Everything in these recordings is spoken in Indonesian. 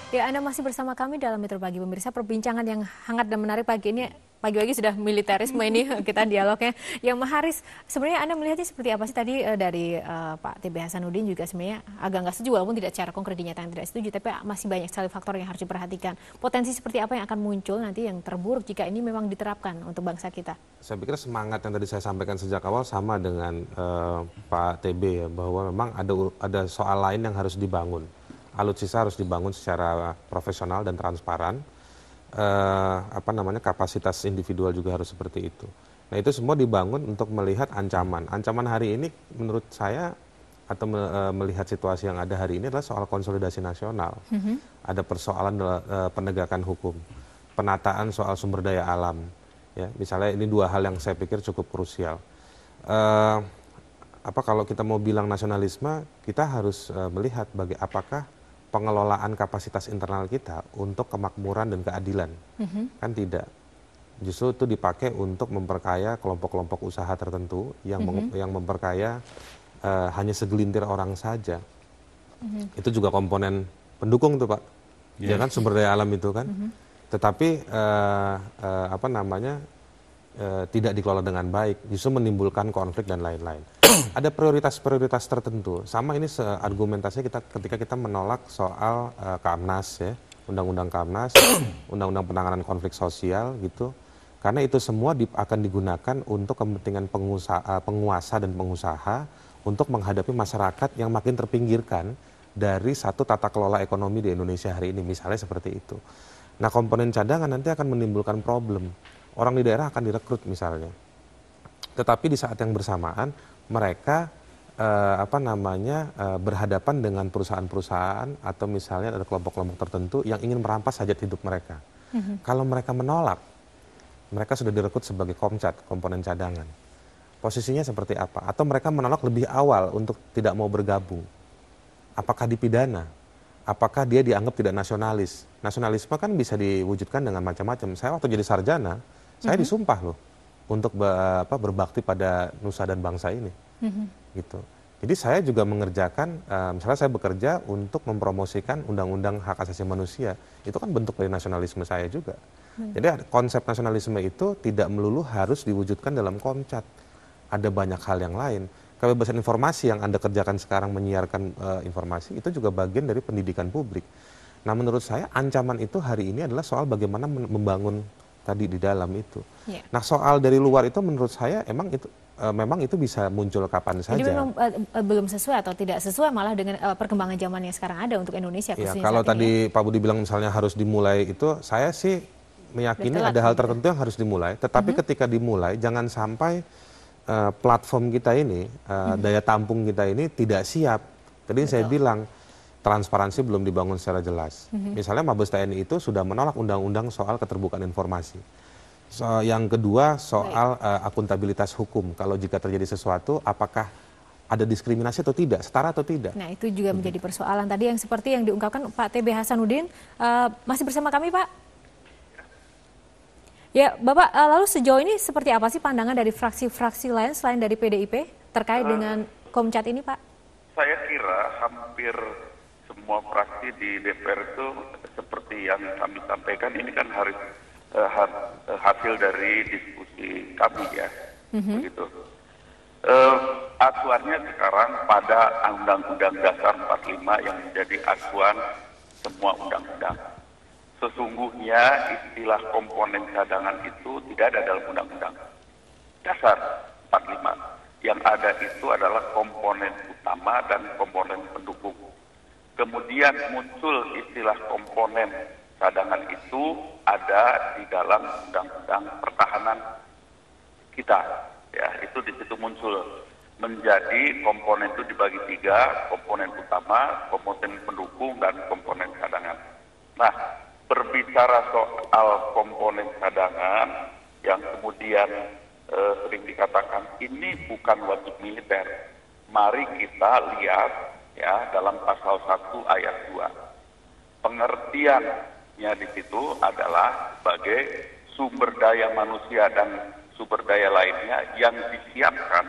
Ya, Anda masih bersama kami dalam Metro Pagi pemirsa. Perbincangan yang hangat dan menarik pagi ini, pagi-pagi sudah militerisme ini kita dialognya. Yang Mas Haris, sebenarnya Anda melihatnya seperti apa sih tadi dari Pak TB Hasanuddin juga sebenarnya agak nggak setuju, walaupun tidak secara konkret dinyatakan tidak setuju, tapi masih banyak sekali faktor yang harus diperhatikan. Potensi seperti apa yang akan muncul nanti yang terburuk jika ini memang diterapkan untuk bangsa kita? Saya pikir semangat yang tadi saya sampaikan sejak awal sama dengan Pak TB ya, bahwa memang ada soal lain yang harus dibangun. Alutsista harus dibangun secara profesional dan transparan. Kapasitas individual juga harus seperti itu. Nah, itu semua dibangun untuk melihat ancaman. Ancaman hari ini menurut saya atau melihat situasi yang ada hari ini adalah soal konsolidasi nasional. Ada persoalan penegakan hukum, penataan soal sumber daya alam. Ya, misalnya ini dua hal yang saya pikir cukup krusial. Kalau kita mau bilang nasionalisme, kita harus melihat apakah pengelolaan kapasitas internal kita untuk kemakmuran dan keadilan. Kan tidak. Justru itu dipakai untuk memperkaya kelompok-kelompok usaha tertentu yang memperkaya hanya segelintir orang saja. Itu juga komponen pendukung tuh, Pak. Ya kan, sumber daya alam itu kan. Tetapi tidak dikelola dengan baik, justru menimbulkan konflik dan lain-lain. Ada prioritas-prioritas tertentu. Sama ini argumentasinya ketika kita menolak soal Kamnas ya, Undang-Undang Kamnas, Undang-Undang Penanganan Konflik Sosial gitu. Karena itu semua akan digunakan untuk kepentingan penguasa dan pengusaha untuk menghadapi masyarakat yang makin terpinggirkan dari satu tata kelola ekonomi di Indonesia hari ini, misalnya seperti itu. Nah, komponen cadangan nanti akan menimbulkan problem. Orang di daerah akan direkrut misalnya. Tetapi di saat yang bersamaan mereka berhadapan dengan perusahaan-perusahaan atau misalnya ada kelompok-kelompok tertentu yang ingin merampas hajat hidup mereka. Kalau mereka menolak, mereka sudah direkrut sebagai komcat, komponen cadangan. Posisinya seperti apa? Atau mereka menolak lebih awal untuk tidak mau bergabung. Apakah dipidana? Apakah dia dianggap tidak nasionalis? Nasionalisme kan bisa diwujudkan dengan macam-macam. Saya waktu jadi sarjana, saya disumpah loh untuk berbakti pada nusa dan bangsa ini. Gitu. Jadi saya juga mengerjakan, misalnya saya bekerja untuk mempromosikan undang-undang hak asasi manusia. Itu kan bentuk dari nasionalisme saya juga. Jadi konsep nasionalisme itu tidak melulu harus diwujudkan dalam komcat. Ada banyak hal yang lain. Kebebasan informasi yang Anda kerjakan sekarang menyiarkan informasi, itu juga bagian dari pendidikan publik. Nah, menurut saya ancaman itu hari ini adalah soal bagaimana membangun tadi di dalam itu. Nah, soal dari luar itu menurut saya memang itu bisa muncul kapan saja. Jadi memang belum sesuai atau tidak sesuai malah dengan perkembangan zaman yang sekarang ada untuk Indonesia. Ya, kalau tadi Pak Budi bilang misalnya harus dimulai itu, saya sih meyakini ada hal tertentu yang harus dimulai. Tetapi ketika dimulai, jangan sampai platform kita ini, daya tampung kita ini tidak siap. Tadi saya bilang, transparansi belum dibangun secara jelas. Misalnya Mabes TNI itu sudah menolak undang-undang soal keterbukaan informasi. Yang kedua soal akuntabilitas hukum. Kalau jika terjadi sesuatu, apakah ada diskriminasi atau tidak, setara atau tidak. Nah, itu juga menjadi persoalan tadi yang seperti yang diungkapkan Pak TB Hasanuddin. Masih bersama kami, Pak? Ya, Bapak, lalu sejauh ini seperti apa sih pandangan dari fraksi-fraksi lain selain dari PDIP terkait dengan Komcat ini, Pak? Saya kira hampir semua fraksi di DPR itu seperti yang kami sampaikan, ini kan harus hasil dari diskusi kami ya, begitu. Acuannya sekarang pada Undang-Undang Dasar 45 yang menjadi acuan semua undang-undang. Sesungguhnya istilah komponen cadangan itu tidak ada dalam Undang-Undang Dasar 45. Yang ada itu adalah komponen utama dan komponen pendukung. Kemudian muncul istilah komponen cadangan itu ada di dalam Undang-Undang Pertahanan kita. Ya, itu di situ muncul menjadi komponen itu dibagi 3, komponen utama, komponen pendukung, dan komponen cadangan. Nah, berbicara soal komponen cadangan yang kemudian sering dikatakan ini bukan wajib militer. Mari kita lihat ya dalam pasal 1 ayat 2. Pengertiannya di situ adalah sebagai sumber daya manusia dan sumber daya lainnya yang disiapkan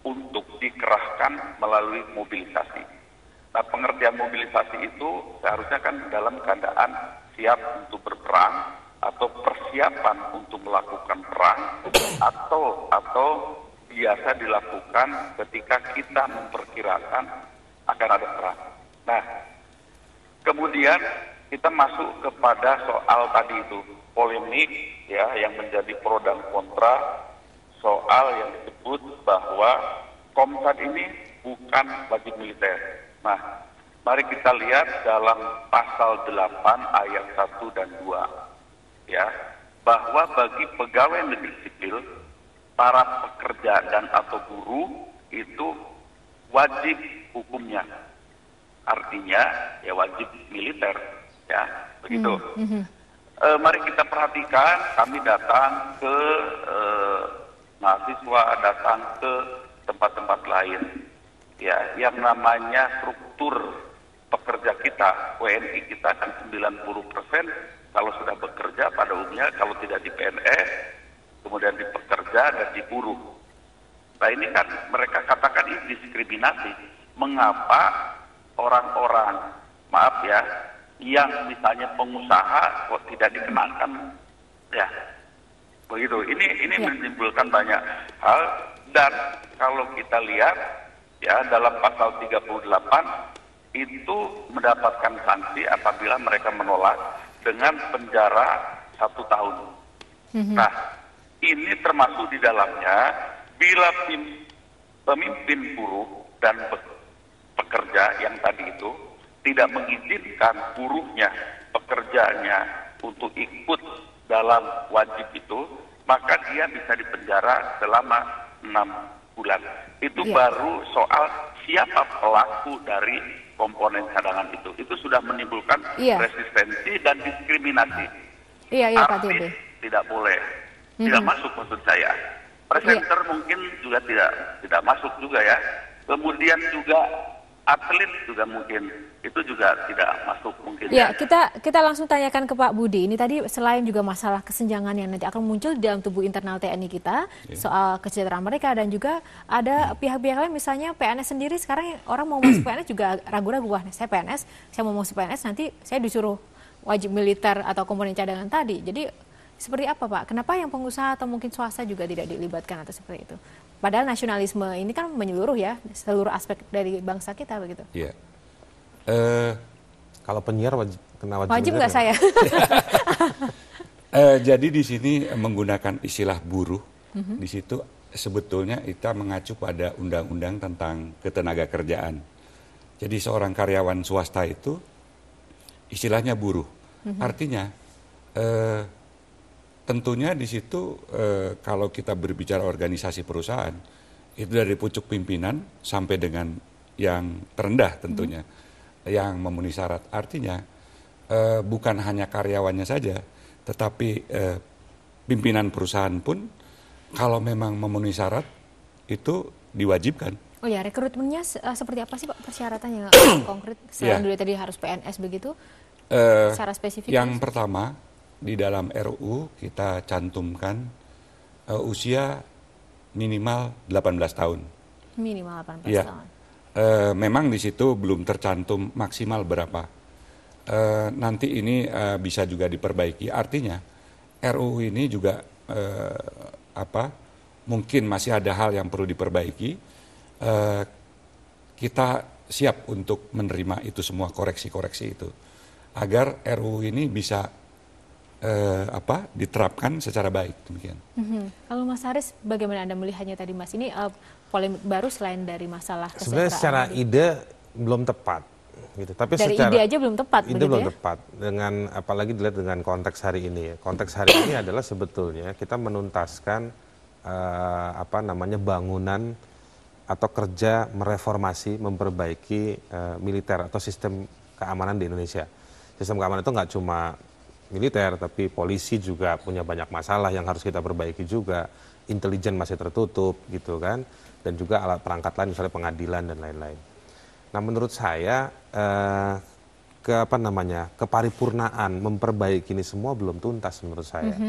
untuk dikerahkan melalui mobilisasi. Nah, pengertian mobilisasi itu seharusnya kan dalam keadaan siap untuk berperang atau persiapan untuk melakukan perang atau biasa dilakukan ketika kita memperkirakan akan ada perang. Nah, kemudian kita masuk kepada soal tadi itu polemik ya yang menjadi pro dan kontra soal yang disebut bahwa Komcat ini bukan wajib militer. Nah, mari kita lihat dalam pasal 8 ayat 1 dan 2 ya, bahwa bagi pegawai negeri sipil, para pekerja dan atau guru itu wajib hukumnya. Artinya ya wajib militer ya, begitu. Mari kita perhatikan, kami datang ke mahasiswa, datang ke tempat-tempat lain ya, yang namanya struktur pekerja kita, WNI kita kan 90% kalau sudah bekerja pada umumnya, kalau tidak di PNS, kemudian di pekerja dan di buruh. Nah ini kan mereka katakan ini diskriminasi. Mengapa orang-orang, maaf ya, yang misalnya pengusaha kok tidak dikenakan ya, begitu. Ini menimbulkan banyak hal. Dan kalau kita lihat ya dalam pasal 38 itu mendapatkan sanksi apabila mereka menolak dengan penjara 1 tahun. Nah, ini termasuk di dalamnya bila pemimpin buruh dan pekerja yang tadi itu tidak mengizinkan buruhnya, pekerjanya untuk ikut dalam wajib itu, maka dia bisa dipenjara selama 6 bulan. Itu baru soal siapa pelaku dari komponen cadangan itu. Itu sudah menimbulkan resistensi dan diskriminasi. Iya, Pak TB. Tidak boleh, tidak masuk maksud saya. Presenter mungkin juga tidak masuk juga ya. Kemudian juga atlet juga mungkin itu juga tidak masuk mungkin. Ya, kita langsung tanyakan ke Pak Budi. Ini tadi selain juga masalah kesenjangan yang nanti akan muncul di dalam tubuh internal TNI kita, soal kesejahteraan mereka, dan juga ada pihak-pihak lain, misalnya PNS sendiri sekarang orang mau masuk PNS juga ragu-ragu, wah saya PNS, saya mau masuk PNS nanti saya disuruh wajib militer atau komponen cadangan tadi. Jadi seperti apa Pak? Kenapa yang pengusaha atau mungkin swasta juga tidak dilibatkan atau seperti itu? Padahal nasionalisme ini kan menyeluruh ya, seluruh aspek dari bangsa kita begitu. Iya. Kalau penyiar wajib nggak saya? Jadi di sini menggunakan istilah buruh, di situ sebetulnya kita mengacu pada undang-undang tentang ketenagakerjaan. Jadi seorang karyawan swasta itu istilahnya buruh. Artinya tentunya di situ kalau kita berbicara organisasi perusahaan, itu dari pucuk pimpinan sampai dengan yang terendah tentunya, yang memenuhi syarat. Artinya bukan hanya karyawannya saja, tetapi pimpinan perusahaan pun kalau memang memenuhi syarat itu diwajibkan. Oh ya, rekrutmennya seperti apa sih Pak persyaratannya konkret? Selain dulu tadi harus PNS begitu, secara spesifik? Yang pertama, di dalam RUU kita cantumkan usia minimal 18 tahun. Minimal 18 tahun. Memang di situ belum tercantum maksimal berapa. Nanti ini bisa juga diperbaiki. Artinya RUU ini juga mungkin masih ada hal yang perlu diperbaiki. Kita siap untuk menerima itu semua, koreksi-koreksi itu, agar RUU ini bisa diterapkan secara baik, demikian. Kalau Mas Haris, bagaimana Anda melihatnya tadi Mas? Ini polemik baru selain dari masalah kesejahteraan. Sebenarnya secara ide belum tepat, gitu. Tapi dari secara ide aja belum tepat, ide belum tepat. Dengan apalagi dilihat dengan konteks hari ini. Konteks hari ini adalah sebetulnya kita menuntaskan bangunan atau kerja mereformasi, memperbaiki militer atau sistem keamanan di Indonesia. Sistem keamanan itu nggak cuma militer, tapi polisi juga punya banyak masalah yang harus kita perbaiki juga. Intelijen masih tertutup gitu kan, dan juga alat perangkat lain misalnya pengadilan dan lain-lain. Nah menurut saya keparipurnaan memperbaiki ini semua belum tuntas menurut saya.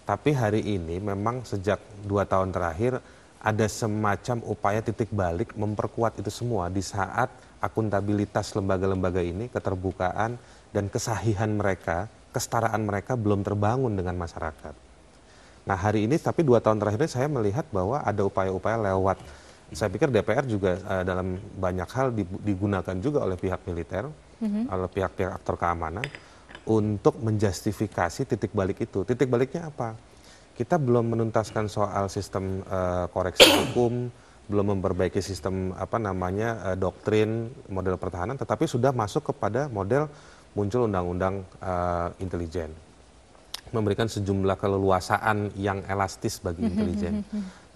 Tapi hari ini memang sejak 2 tahun terakhir ada semacam upaya titik balik memperkuat itu semua di saat akuntabilitas lembaga-lembaga ini, keterbukaan dan kesahihan mereka, kesetaraan mereka belum terbangun dengan masyarakat. Nah hari ini, tapi 2 tahun terakhir ini saya melihat bahwa ada upaya-upaya lewat, saya pikir DPR juga dalam banyak hal digunakan juga oleh pihak militer, oleh pihak-pihak aktor keamanan, untuk menjustifikasi titik balik itu. Titik baliknya apa? Kita belum menuntaskan soal sistem koreksi hukum, belum memperbaiki sistem doktrin model pertahanan, tetapi sudah masuk kepada model muncul undang-undang intelijen, memberikan sejumlah keleluasaan yang elastis bagi intelijen.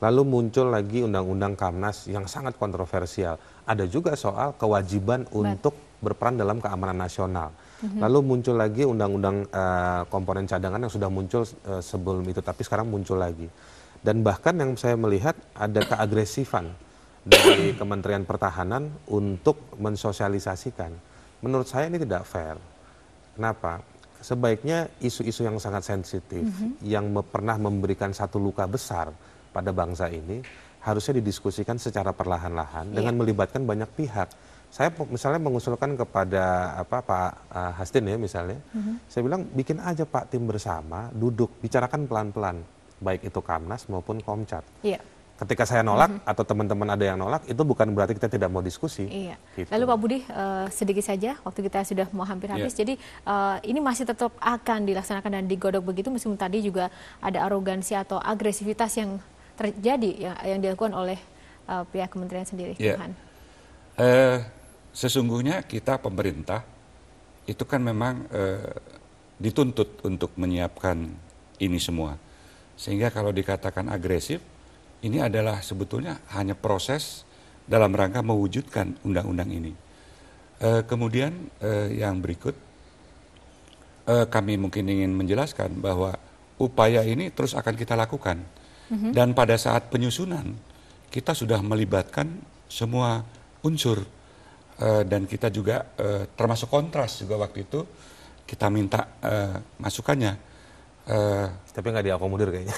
Lalu muncul lagi undang-undang Kamnas yang sangat kontroversial. Ada juga soal kewajiban untuk berperan dalam keamanan nasional. Lalu muncul lagi undang-undang komponen cadangan yang sudah muncul sebelum itu, tapi sekarang muncul lagi. Dan bahkan yang saya melihat ada keagresifan dari Kementerian Pertahanan untuk mensosialisasikan. Menurut saya ini tidak fair. Kenapa? Sebaiknya isu-isu yang sangat sensitif, yang pernah memberikan satu luka besar pada bangsa ini, harusnya didiskusikan secara perlahan-lahan dengan melibatkan banyak pihak. Saya misalnya mengusulkan kepada Pak Hastin ya misalnya, saya bilang bikin aja Pak tim bersama, duduk, bicarakan pelan-pelan, baik itu Kamnas maupun Komcat. Iya. Ketika saya nolak atau teman-teman ada yang nolak, itu bukan berarti kita tidak mau diskusi. Iya. Gitu. Lalu Pak Budi, sedikit saja, waktu kita sudah mau hampir habis, jadi ini masih tetap akan dilaksanakan dan digodok begitu, meskipun tadi juga ada arogansi atau agresivitas yang terjadi, yang dilakukan oleh pihak kementerian sendiri. Tuhan. Sesungguhnya kita pemerintah itu kan memang dituntut untuk menyiapkan ini semua. Sehingga kalau dikatakan agresif, ini adalah sebetulnya hanya proses dalam rangka mewujudkan undang-undang ini. Kemudian yang berikut, kami mungkin ingin menjelaskan bahwa upaya ini terus akan kita lakukan. Dan pada saat penyusunan, kita sudah melibatkan semua unsur. Dan kita juga termasuk kontras juga waktu itu, kita minta masukannya. Tapi nggak diakomodir kayaknya.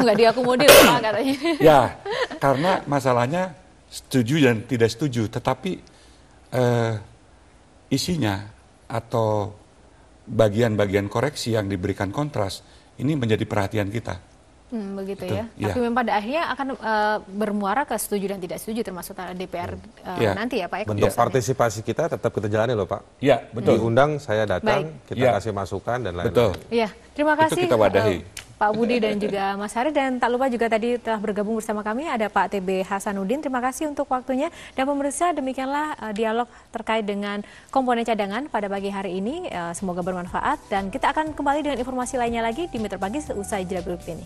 Nggak diakomodir Pak katanya. Ya, karena masalahnya setuju dan tidak setuju, tetapi isinya atau bagian-bagian koreksi yang diberikan kontras ini menjadi perhatian kita. Begitu ya. Tapi memang pada akhirnya akan bermuara ke setuju dan tidak setuju, termasuk DPR nanti ya Pak. Bentuk partisipasi kita tetap kita jalani loh Pak. Iya, betul. Diundang, saya datang, kita kasih masukan dan lain-lain. Betul. Iya, terima kasih kita wadahi. Pak Budi dan juga Mas Haris, dan tak lupa juga tadi telah bergabung bersama kami ada Pak TB Hasanuddin. Terima kasih untuk waktunya, dan pemirsa, demikianlah dialog terkait dengan komponen cadangan pada pagi hari ini. Semoga bermanfaat, dan kita akan kembali dengan informasi lainnya lagi di Metro Pagi usai jeda berikut ini.